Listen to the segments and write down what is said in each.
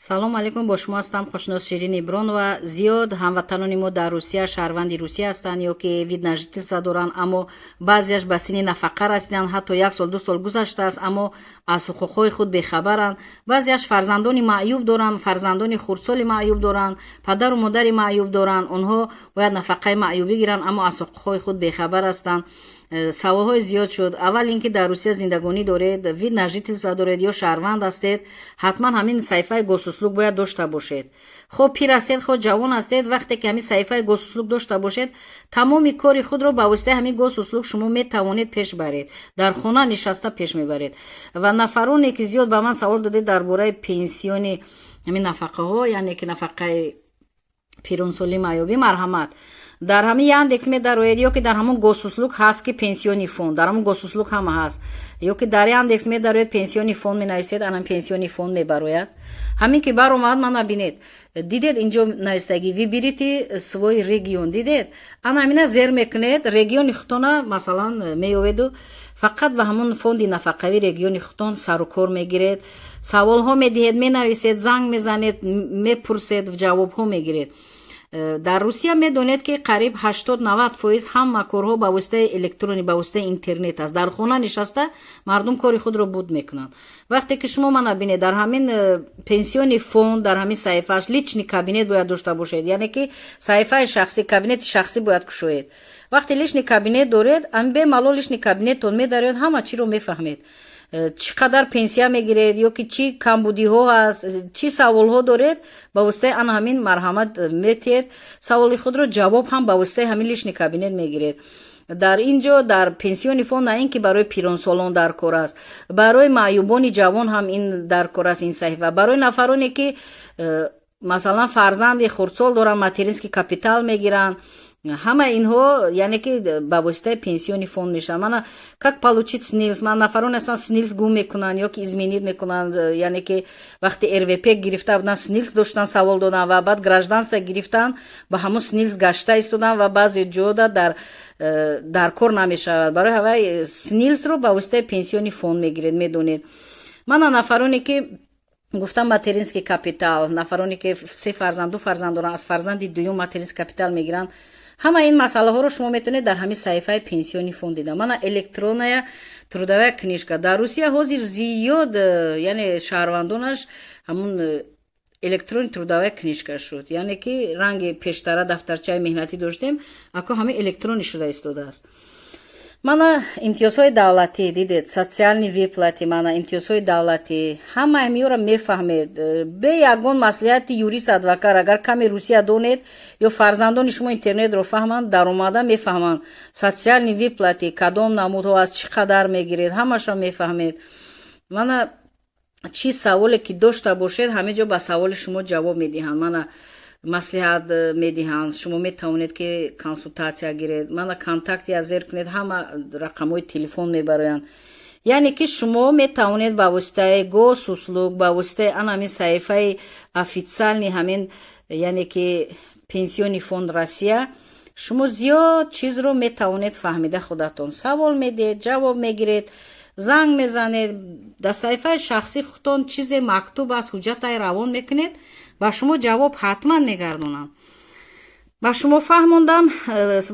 салом алейкум, бо шумо ҳастам хушнос Ширин Ибронова. Зиёд ҳамватанони мо дар Русия шаҳрванди Русия ҳастанд ё ки вид на жительство доранд, аммо баъзеаш ба синни нафақа расиданд, ҳатто 1 сол 2 сол гузаштааст, аммо аз ҳуқуқҳои худ бехабаранд. баъзеаш фарзандони маъюб доранд, фарзандони хурдсоли маъюб доранд, падару модари маъюб доранд. онҳо бояд нафақаи маъюбӣ гиранд, аммо аз ҳуқуқҳои худ бехабар ҳастанд. саволҳои зиёд шуд. аввал ин ки дар Русия зиндагонӣ доред, вид на жительство доред ё шаҳрванд ҳастед, ҳатман ҳамин саҳифаи госуслук бояд дошта бошед. хоб пир ҳастед, хоб ҷавон ҳастед, вақте ки ҳамин саҳифаи госуслук дошта бошед, тамоми кори худро ба воситаи ҳамин госуслук шумо метавонед пеш баред, дар хона нишаста пеш мебаред. ва нафароне ки зиёд ба ман савол додед дар бораи пенсиони ҳамин нафақаҳо, яъне ки нафақаи пиронсолӣ маъюбӣ, марҳамат, дар ҳамин Яндекс медароед ё ки дар ҳамон госуслук ҳаст ки пенсиони фонд, дар ҳамон госуслук ҳама ҳаст, ё ки дар Яндекс медароед пенсиони фонд менависед, анам пенсиони фонд мебарояд. ҳамин ки баромад, мана бинед, дидед инҷо навистагӣ виберите свой регион, дидед, ана ҳамина зер мекунед, региони худтона масалан меёведу фақат ба ҳамон фонди нафақавӣ региони худтон сару кор мегиред, саволҳо медиҳед, менависед, занг мезанед, мепурсед, ҷавобҳо мегиред. дар Русия медонед ки қариб 80-90% ҳама корҳо ба воситаи электрони, ба воситаи интернет аст. дар хона нишаста мардум кори худро буд мекунанд. вақте ки шумо мана бинед, дар ҳамин пенсиони фонд, дар ҳамин саҳифааш лични кабинет бояд дошта бошед, яъне ки саҳифаи шахсӣ, кабинети шахсӣ бояд кушоед. вақте лични кабинет доред, ан бемалол лични кабинеттон медароед, ҳама чиро мефаҳмед, чӣ қадар пенсия мегиред ё ки чӣ камбудиҳо ҳаст, чӣ саволҳо доред, ба воситаи ан ҳамин марҳамат метиҳед, саволи худро ҷавоб ҳам ба воситаи ҳамин лични кабинет мегиред. дар ин ҷо, дар пенсиони фонд, на ин ки барои пиронсолон дар кор аст, барои маъюбони ҷавон ҳам ин дар кор аст. ин саҳифа барои нафароне ки масалан фарзанди хурдсол доранд, материнский капитал мегиранд, ҳама инҳо яъне ки ба воситаи пенсиони фонд мешаванд. мана как получить снилс, ман нафароне ҳастанд снилс гум мекунанд ё ки изменит мекунанд, яъне ки вақти РВП гирифта буданд снилс доштан савол додан ва баъд гражданство гирифтан ба ҳамон снилс гашта истодан ва баъзе ҷода дар кор намешавад. барои ҳавай снилсро ба воситаи пенсиони фонд мегиред, медонед. мана нафароне ки гуфтам материнский капитал, нафароне ки 3 фарзанд 2 фарзанд доранд, аз фарзанди дуюм материнский капитал мегиранд, ҳама ин масъалаҳоро шумо метавонед дар ҳамин саҳифаи пенсиони фонд дида. мана электронная трудовая книжка дар Русия ҳозир зиёд, яъне шаҳрвандонаш ҳамун электронни трудовая книжка шуд, яъне ки ранги пештара дафтарчаи меҳнатӣ доштем, ако ҳамин электронӣ шуда истодааст. мана имтиёзҳои давлатӣ, дидед, социальни выплати, мана имтиёзҳои давлатӣ, ҳама ҳамиёро мефаҳмед бе ягон маслиҳати юрист, адвокат. агар каме русия донед ё фарзандони шумо интернетро фаҳманд, даромада мефаҳманд социальни выплати кадом намудҳо аст, чӣ қадар мегиред, ҳамаша мефаҳмед. мана чӣ саволе ки дошта бошед, ҳамин ҷо ба саволи шумо ҷавоб медиҳанд, мана маслиҳат медиҳанд, шумо метавонед ки консултатсия гиред, мана контакти аз зер кунед, ҳама рақамҳои телефон мебароянд. яъне ки шумо метавонед ба воситаи госуслук, ба воситаи ан ҳамин саҳифаи официални ҳамин, яъне ки пенсиони фонд Россия, шумо зиёд чизро метавонед фаҳмида худатон. савол медиҳед, ҷавоб мегиред, занг мезанед, дар саҳифаи шахси худтон чизе мактуб аст, ҳуҷҷатаи равон мекунед, ба шумо ҷавоб ҳатман мегардонам. ба шумо фаҳмондам.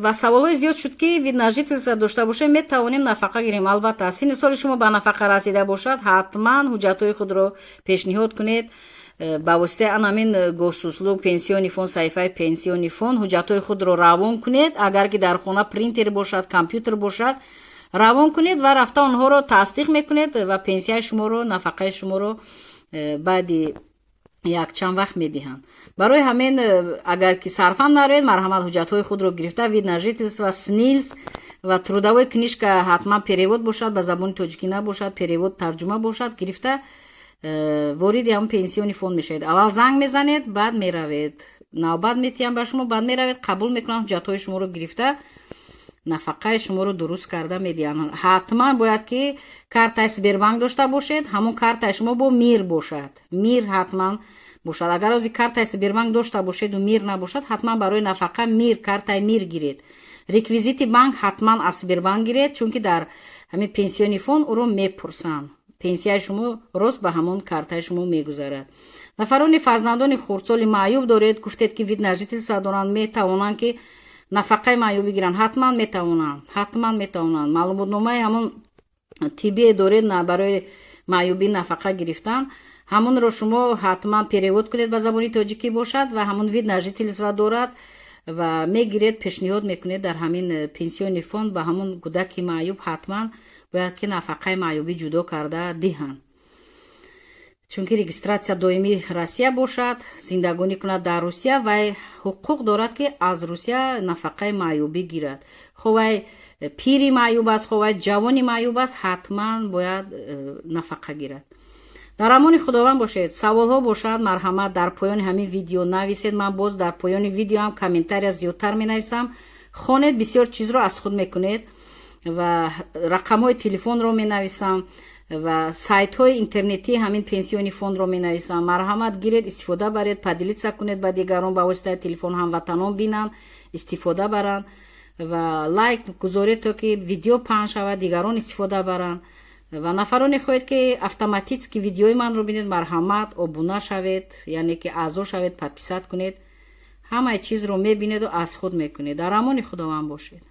ва саволҳои зиёд шуд ки вид на жительство дошта бошем метавонем нафақа гирем. албатта синни соли шумо ба нафақа расида бошад, ҳатман ҳуҷҷатҳои худро пешниҳод кунед ба воситаи ан ҳамин госуслук, пенсиони фонд, саҳифаи пенсиони фонд ҳуҷҷатҳои худро равон кунед. агар ки дар хона принтер бошад, компютер бошад, равон кунед ва рафта онҳоро тасдиқ мекунед ва пенсияи шуморо, нафақаи шуморо баъди якчанд вақт медиҳанд. барои ҳамин агар ки сарфам нароед, марҳамат, ҳуҷҷатҳои худро гирифта, вид на жительство, снилс ва трудовой книжка ҳатман перевод бошад, ба забони тоҷикӣ набошад, перевод тарҷума бошад, гирифта вориди ҳамон пенсиони фонд мешавед. аввал занг мезанед, баъд меравед, навбат метиҳам ба шумо, баъд меравед, қабул мекунанд, ҳуҷҷатҳои шуморо гирифта нафақаи шуморо дуруст карда медиҳанд. ҳатман бояд ки картаи Сбербанк дошта бошед, ҳамон картаи шумо бо мир бошад, мир ҳатман бошад. агар ози картаи Сбербанк дошта бошеду мир набошад, ҳатман барои нафақа мир, картаи мир гиред. реквизити банк ҳатман аз Сбербанк гиред, чунки дар ҳамин пенсиони фонд уро мепурсанд. пенсияи шумо рост ба ҳамон картаи шумо мегузарад. нафарони фарзандони хурдсоли маъюб доред. гуфтед ки вид нажительства доранд, метавонанд ки нафақаи маъюбӣ гиранд. ҳатман метавонанд. маълумотномаи ҳамон тиббие доред барои маъюбӣ нафақа гирифтан. ҳамонро шумо ҳатман перевод кунед ба забони тоҷикӣ бошад ва ҳамон вид нажительства дорад ва мегиред, пешниҳод мекунед дар ҳамин пенсиони фонд ба ҳамон кӯдаки маъюб ҳатман бояд ки нафақаи маъюбӣ ҷудо карда диҳанд. чунки регистратсия доимии Россия бошад, зиндагонӣ кунад дар Русия, вай ҳуқуқ дорад ки аз Русия нафақаи маъюбӣ гирад. хо вай пири маъюб аст, хо вай ҷавони маъюб аст, ҳатман бояд нафақа гирад. дар амони худованд бошед. саволҳо бошад, марҳамат, дар поёни ҳамин видео нависед. ман боз дар поёни видео ҳам комментария зиёдтар менависам. хонед, бисёр чизро аз худ мекунед ва рақамҳои телефонро менависам ва сайтҳои интернетии ҳамин пенсиони фондро менависам. марҳамат гиред, истифода баред, падилитса кунед ба дигарон, ба воситаи телефон ҳамватанон бинанд, истифода баранд ва лайк гузоред, то ки видео паҳн шавад, дигарон истифода баранд. ва нафароне хоҳед ки автоматически видеои манро бинед, марҳамат обуна шавед, яъне ки аъзо шавед, подписат кунед. ҳамаи чизро мебинеду аз худ мекунед. дар амони худованд бошед.